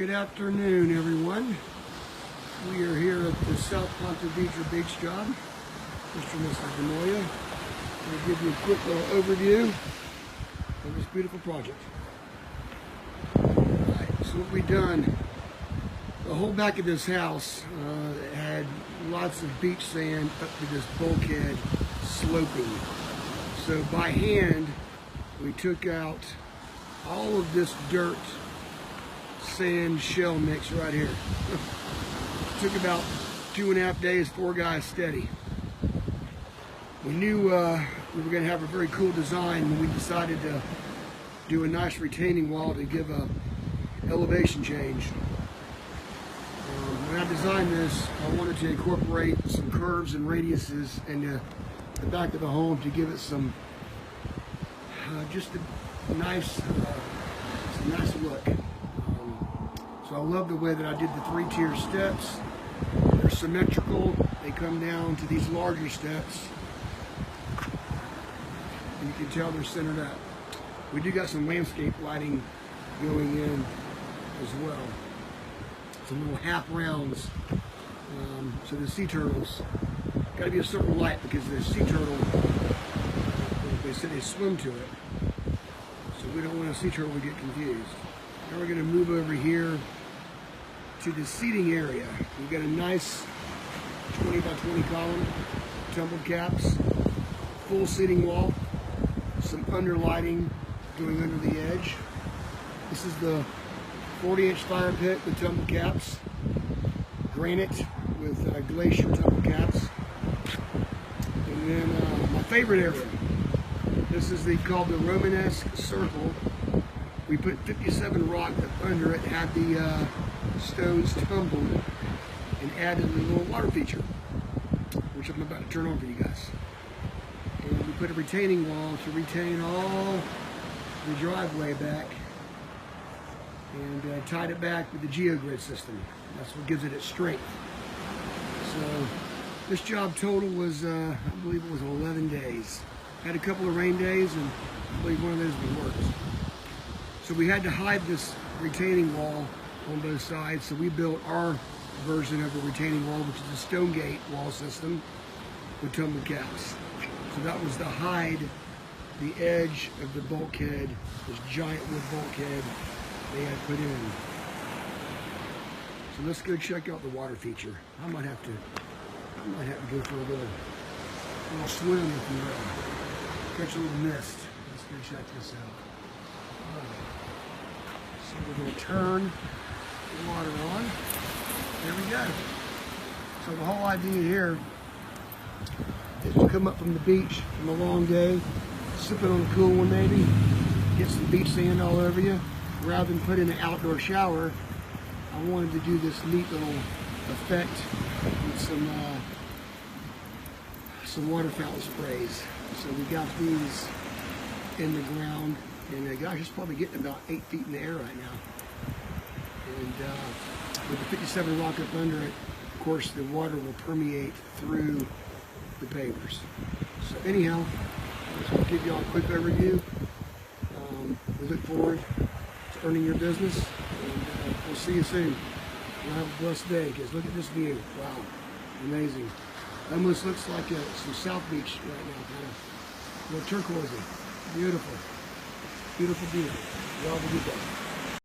Good afternoon, everyone. We are here at the South Ponce beach job. Mr. and Mrs. DeMoya. I'll give you a quick little overview of this beautiful project. Alright, so what we've done, the whole back of this house had lots of beach sand up to this bulkhead sloping. So by hand, we took out all of this dirt, sand, shell mix right here. Took about 2.5 days, 4 guys steady. We knew we were going to have a very cool design when we decided to do a nice retaining wall to give a elevation change. When I designed this, I wanted to incorporate some curves and radiuses in the back of the home to give it some just a nice look. So I love the way that I did the 3-tier steps. They're symmetrical. They come down to these larger steps. And you can tell they're centered up. We do got some landscape lighting going in as well. Some little half rounds. So the sea turtles, got to be a certain light because the sea turtle, they said they swim to it. So we don't want a sea turtle to get confused. Now we're going to move over here to the seating area. We've got a nice 20 by 20 column, tumbled caps, full seating wall, some underlighting going under the edge. This is the 40-inch fire pit with tumbled caps, granite with glacier tumbled caps, and then my favorite area. This is called the Romanesque circle. We put 57 rock up under it, had the stones tumbled, and added a little water feature, which I'm about to turn on for you guys. And we put a retaining wall to retain all the driveway back, and tied it back with the geogrid system. That's what gives it its strength. So this job total was, I believe it was 11 days. Had a couple of rain days, and I believe one of those we worked. So we had to hide this retaining wall on both sides, so we built our version of the retaining wall, which is a stone gate wall system with tumbled caps. So that was to hide the edge of the bulkhead, this giant wood bulkhead they had put in. So let's go check out the water feature. I might have to go for a little swim, if you will. Catch a little mist. Let's go check this out. So we're going to turn the water on. There we go. So the whole idea here is to come up from the beach from a long day, sip it on a cool one maybe, get some beach sand all over you. Rather than put in an outdoor shower, I wanted to do this neat little effect with some water fountain sprays. So we got these in the ground, and gosh, it's probably getting about 8 feet in the air right now. And with the 57 rock up under it, of course, the water will permeate through the pavers. So anyhow, I just want to give you all a quick overview. We look forward to earning your business, and we'll see you soon. You'll have a blessed day, because look at this view. Wow, amazing. Almost looks like some South Beach right now, kind of a little turquoisey. Beautiful, beautiful view. You all have a good day.